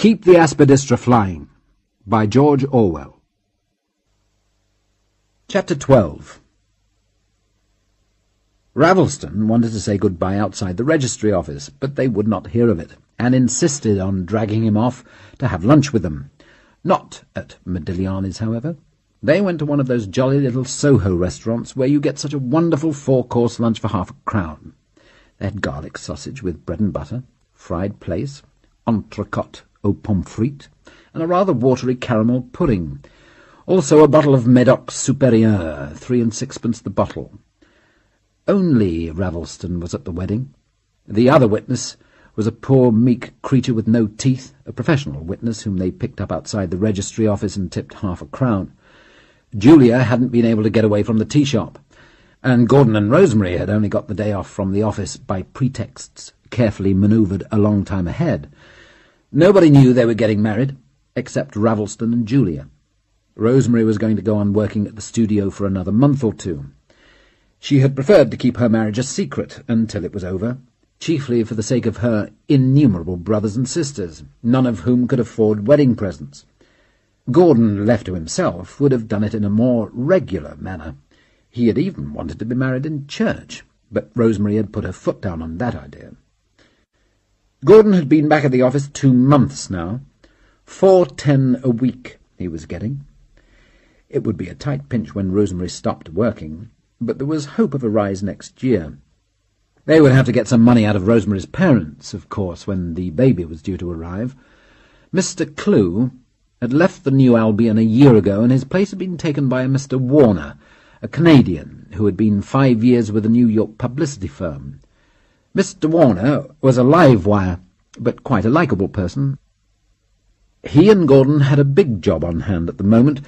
Keep the Aspidistra Flying, by George Orwell. Chapter 12. Ravelston wanted to say goodbye outside the registry office, but they would not hear of it, and insisted on dragging him off to have lunch with them. Not at Modigliani's, however. They went to one of those jolly little Soho restaurants where you get such a wonderful four-course lunch for £1. They had garlic sausage with bread and butter, fried plaice, entrecôte aux pommes frites, and a rather watery caramel pudding. Also a bottle of Medoc Superieur, 3 and 6pence the bottle. Only Ravelston was at the wedding. The other witness was a poor, meek creature with no teeth, a professional witness whom they picked up outside the registry office and tipped £0.50. Julia hadn't been able to get away from the tea shop, and Gordon and Rosemary had only got the day off from the office by pretexts carefully manoeuvred a long time ahead. Nobody knew they were getting married, except Ravelston and Julia. Rosemary was going to go on working at the studio for another month or two. She had preferred to keep her marriage a secret until it was over, chiefly for the sake of her innumerable brothers and sisters, none of whom could afford wedding presents. Gordon, left to himself, would have done it in a more regular manner. He had even wanted to be married in church, but Rosemary had put her foot down on that idea. Gordon had been back at the office 2 months now. $4.10 a week he was getting. It would be a tight pinch when Rosemary stopped working, but there was hope of a rise next year. They would have to get some money out of Rosemary's parents, of course, when the baby was due to arrive. Mr. Clew had left the New Albion a year ago, and his place had been taken by a Mr. Warner, a Canadian who had been 5 years with a New York publicity firm. Mr. Warner was a live wire, but quite a likeable person. He and Gordon had a big job on hand at the moment.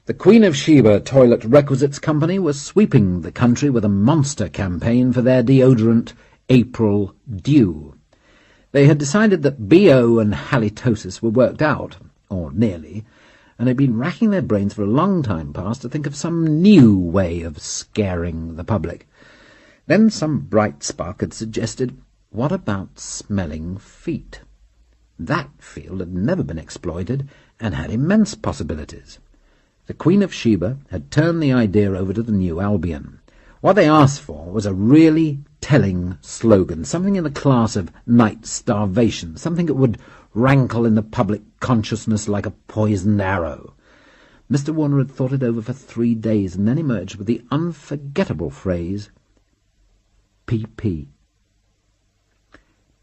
The Queen of Sheba Toilet Requisites Company was sweeping the country with a monster campaign for their deodorant April Dew. They had decided that BO and halitosis were worked out, or nearly, and had been racking their brains for a long time past to think of some new way of scaring the public. Then some bright spark had suggested, what about smelling feet? That field had never been exploited and had immense possibilities. The Queen of Sheba had turned the idea over to the New Albion. What they asked for was a really telling slogan, something in the class of night starvation, something that would rankle in the public consciousness like a poisoned arrow. Mr. Warner had thought it over for 3 days and then emerged with the unforgettable phrase, PP.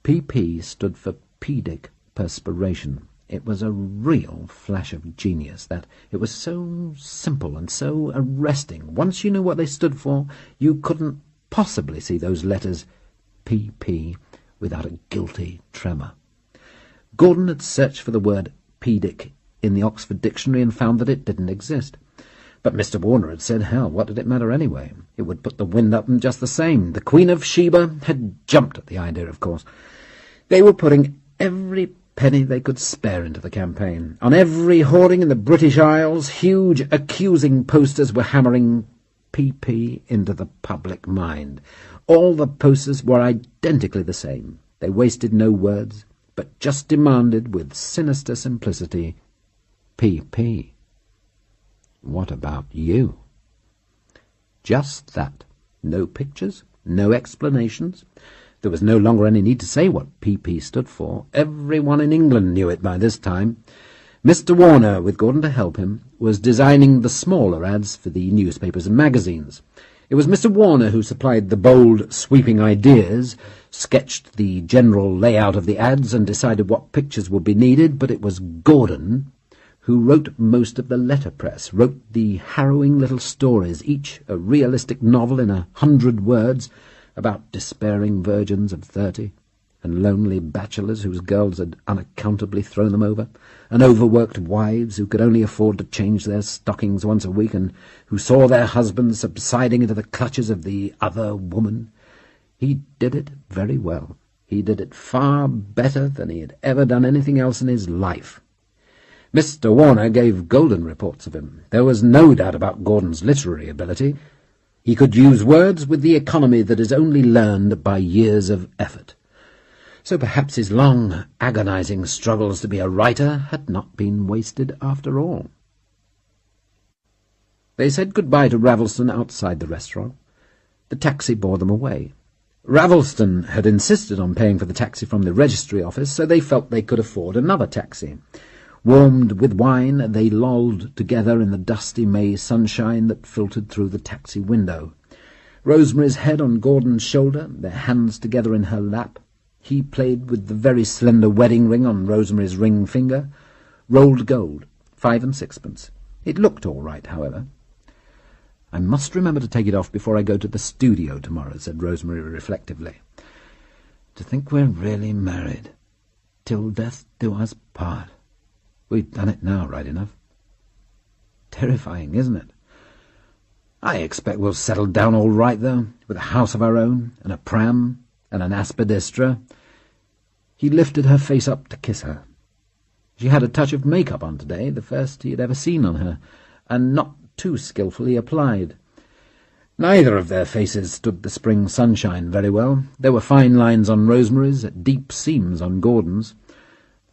PP stood for pedic perspiration. It was a real flash of genius, that it was so simple and so arresting. Once you knew what they stood for, you couldn't possibly see those letters PP without a guilty tremor. Gordon had searched for the word pedic in the Oxford Dictionary and found that it didn't exist. But Mr. Warner had said, hell, what did it matter anyway? It would put the wind up them just the same. The Queen of Sheba had jumped at the idea, of course. They were putting every penny they could spare into the campaign. On every hoarding in the British Isles, huge accusing posters were hammering PP into the public mind. All the posters were identically the same. They wasted no words, but just demanded with sinister simplicity, PP. What about you? Just that. No pictures, no explanations. There was no longer any need to say what PP stood for. Everyone in England knew it by this time. Mr. Warner, with Gordon to help him, was designing the smaller ads for the newspapers and magazines. It was Mr. Warner who supplied the bold, sweeping ideas, sketched the general layout of the ads, and decided what pictures would be needed, but it was Gordon who wrote most of the letterpress, wrote the harrowing little stories, each a realistic novel in 100 words, about despairing virgins of 30, and lonely bachelors whose girls had unaccountably thrown them over, and overworked wives who could only afford to change their stockings once a week, and who saw their husbands subsiding into the clutches of the other woman. He did it very well. He did it far better than he had ever done anything else in his life. Mr. Warner gave golden reports of him. There was no doubt about Gordon's literary ability. He could use words with the economy that is only learned by years of effort. So perhaps his long, agonizing struggles to be a writer had not been wasted after all. They said goodbye to Ravelston outside the restaurant. The taxi bore them away. Ravelston had insisted on paying for the taxi from the registry office, so they felt they could afford another taxi. Warmed with wine, they lolled together in the dusty May sunshine that filtered through the taxi window. Rosemary's head on Gordon's shoulder, their hands together in her lap. He played with the very slender wedding ring on Rosemary's ring finger. Rolled gold, 5 and 6pence. It looked all right, however. "I must remember to take it off before I go to the studio tomorrow," said Rosemary reflectively. "To think we're really married. Till death do us part. We've done it now, right enough. Terrifying, isn't it? I expect we'll settle down all right, though, with a house of our own, and a pram, and an Aspidistra." He lifted her face up to kiss her. She had a touch of makeup on today, the first he had ever seen on her, and not too skilfully applied. Neither of their faces stood the spring sunshine very well. There were fine lines on Rosemary's, deep seams on Gordon's.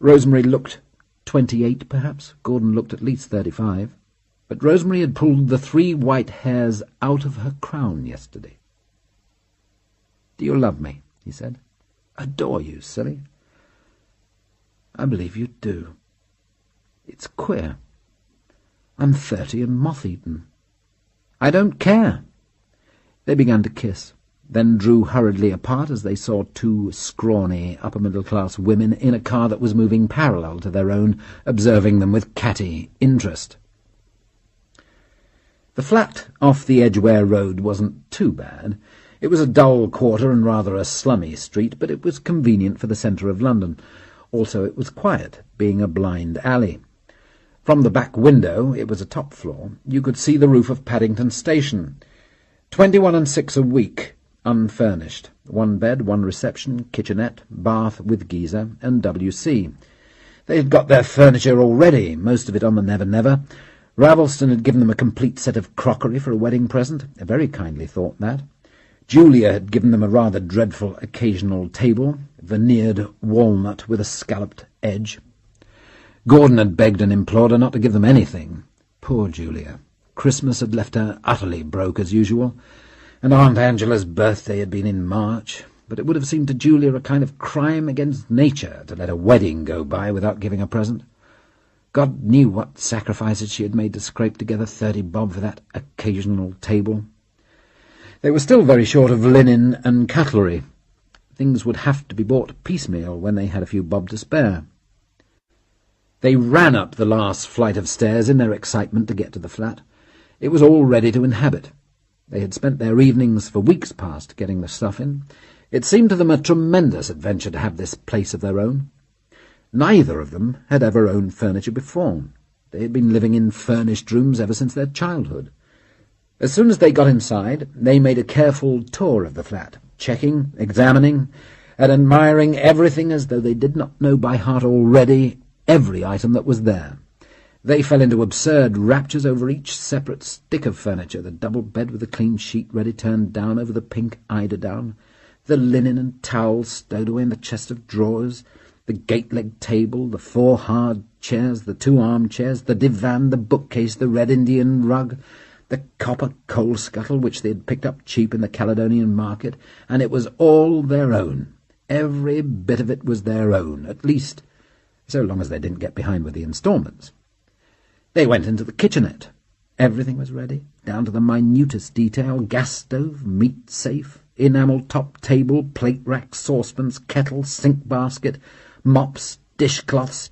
Rosemary looked 28, perhaps. Gordon looked at least 35. But Rosemary had pulled the 3 white hairs out of her crown yesterday. "Do you love me?" he said. "Adore you, silly." "I believe you do. It's queer. I'm 30 and moth-eaten." "I don't care." They began to kiss, then drew hurriedly apart as they saw 2 scrawny, upper-middle-class women in a car that was moving parallel to their own, observing them with catty interest. The flat off the Edgware Road wasn't too bad. It was a dull quarter and rather a slummy street, but it was convenient for the centre of London. Also it was quiet, being a blind alley. From the back window, it was a top floor, you could see the roof of Paddington Station. 21 and 6 a week, unfurnished. 1 bed, 1 reception, kitchenette, bath with geyser, and WC. They had got their furniture already, most of it on the Never Never. Ravelston had given them a complete set of crockery for a wedding present, a very kindly thought, that. Julia had given them a rather dreadful occasional table, veneered walnut with a scalloped edge. Gordon had begged and implored her not to give them anything. Poor Julia. Christmas had left her utterly broke as usual, and Aunt Angela's birthday had been in March, but it would have seemed to Julia a kind of crime against nature to let a wedding go by without giving a present. God knew what sacrifices she had made to scrape together 30 bob for that occasional table. They were still very short of linen and cutlery. Things would have to be bought piecemeal when they had a few bob to spare. They ran up the last flight of stairs in their excitement to get to the flat. It was all ready to inhabit. They had spent their evenings for weeks past getting the stuff in. It seemed to them a tremendous adventure to have this place of their own. Neither of them had ever owned furniture before. They had been living in furnished rooms ever since their childhood. As soon as they got inside, they made a careful tour of the flat, checking, examining, and admiring everything as though they did not know by heart already every item that was there. They fell into absurd raptures over each separate stick of furniture, the double bed with the clean sheet ready turned down over the pink eiderdown, the linen and towels stowed away in the chest of drawers, the gate-leg table, the 4 hard chairs, the 2 armchairs, the divan, the bookcase, the red Indian rug, the copper coal scuttle which they had picked up cheap in the Caledonian market, and it was all their own. Every bit of it was their own, at least, so long as they didn't get behind with the instalments. They went into the kitchenette. Everything was ready, down to the minutest detail: gas stove, meat safe, enamel-top table, plate rack, saucepans, kettle, sink basket, mops, dishcloths,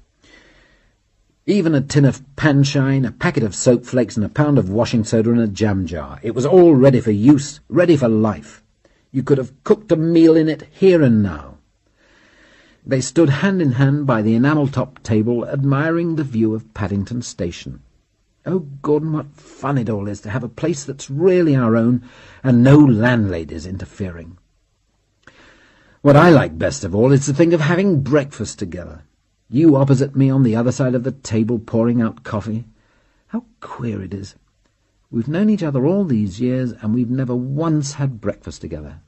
even a tin of panshine, a packet of soap flakes, and a pound of washing soda in a jam jar. It was all ready for use, ready for life. You could have cooked a meal in it here and now. They stood hand in hand by the enamel-top table, admiring the view of Paddington Station. Oh, Gordon, what fun it all is to have a place that's really our own, and no landladies interfering. What I like best of all is to think of having breakfast together. You opposite me on the other side of the table pouring out coffee. How queer it is. We've known each other all these years, and we've never once had breakfast together.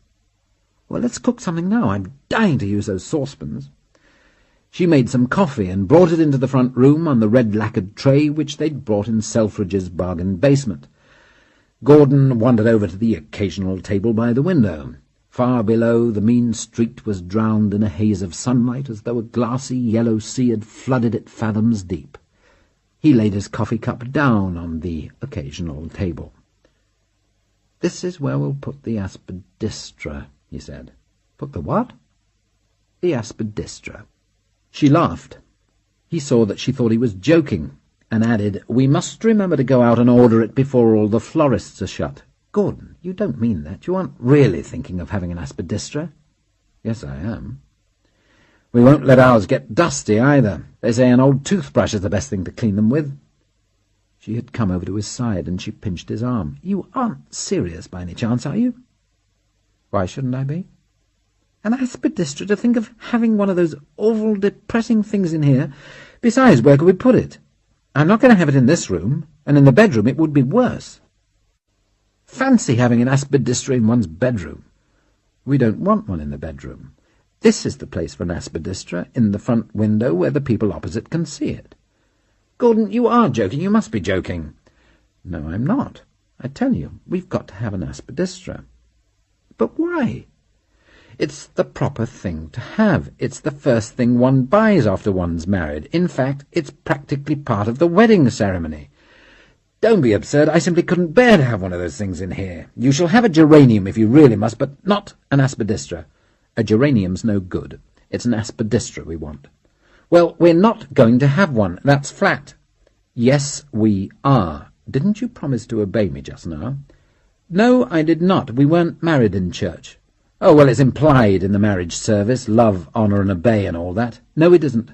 Well, let's cook something now. I'm dying to use those saucepans. She made some coffee and brought it into the front room on the red lacquered tray which they'd brought in Selfridge's bargain basement. Gordon wandered over to the occasional table by the window. Far below, the mean street was drowned in a haze of sunlight as though a glassy yellow sea had flooded it fathoms deep. He laid his coffee cup down on the occasional table. "This is where we'll put the Aspidistra," he said. "Put the what?" "The Aspidistra." She laughed. He saw that she thought he was joking, and added, "We must remember to go out and order it before all the florists are shut." "Gordon, you don't mean that. You aren't really thinking of having an Aspidistra?" "Yes, I am." "We won't let ours get dusty, either. They say an old toothbrush is the best thing to clean them with." She had come over to his side, and she pinched his arm. "You aren't serious by any chance, are you?" "Why shouldn't I be?" "An Aspidistra, to think of having one of those awful, depressing things in here. Besides, where could we put it? I'm not going to have it in this room, and in the bedroom it would be worse. Fancy having an Aspidistra in one's bedroom." "We don't want one in the bedroom. This is the place for an Aspidistra, in the front window where the people opposite can see it." "Gordon, you are joking. You must be joking." "No, I'm not. I tell you, we've got to have an Aspidistra." "But why?" "It's the proper thing to have. It's the first thing one buys after one's married. In fact, it's practically part of the wedding ceremony." "Don't be absurd. I simply couldn't bear to have one of those things in here. You shall have a geranium if you really must, but not an Aspidistra." "A geranium's no good. It's an Aspidistra we want." "Well, we're not going to have one. That's flat." "Yes, we are. Didn't you promise to obey me just now?" "No, I did not. We weren't married in church." "Oh, well, it's implied in the marriage service, love, honour and obey and all that." "No, it isn't.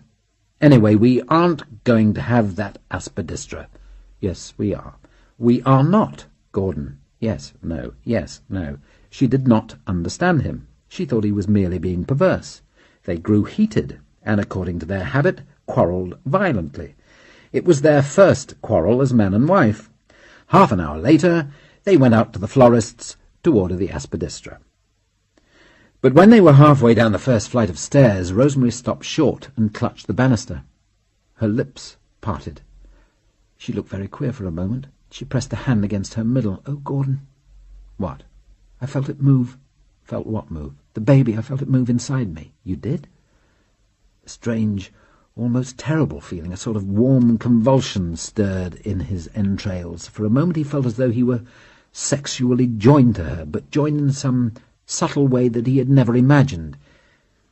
Anyway, we aren't going to have that Aspidistra." "Yes, we are." "We are not, Gordon." "Yes, no, yes, no." She did not understand him. She thought he was merely being perverse. They grew heated, and according to their habit, quarrelled violently. It was their first quarrel as man and wife. Half an hour later, they went out to the florist's to order the Aspidistra. But when they were halfway down the first flight of stairs, Rosemary stopped short and clutched the banister. Her lips parted. She looked very queer for a moment. She pressed a hand against her middle. "Oh, Gordon." "What?" "I felt it move." "Felt what move?" "The baby. I felt it move inside me." "You did?" A strange, almost terrible feeling, a sort of warm convulsion stirred in his entrails. For a moment he felt as though he were sexually joined to her, but joined in some subtle way that he had never imagined.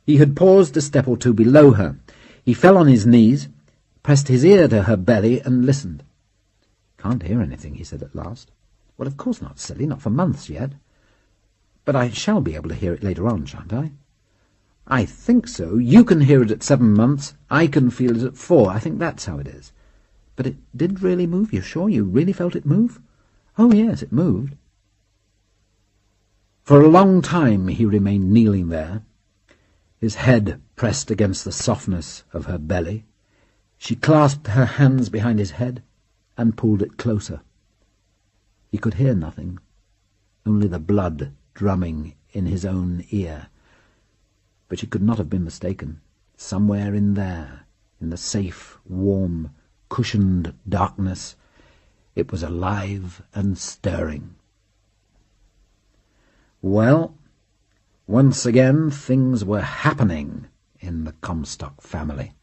He had paused a step or two below her. He fell on his knees, pressed his ear to her belly, and listened. "Can't hear anything," he said at last. "Well, of course not, silly, not for months yet. But I shall be able to hear it later on, shan't I?" "I think so. You can hear it at 7 months. I can feel it at 4. I think that's how it is." "But it did really move? You're sure you really felt it move?" "Oh, yes, it moved." For a long time he remained kneeling there, his head pressed against the softness of her belly. She clasped her hands behind his head and pulled it closer. He could hear nothing, only the blood drumming in his own ear. But she could not have been mistaken. Somewhere in there, in the safe, warm, cushioned darkness, it was alive and stirring. Well, once again things were happening in the Comstock family.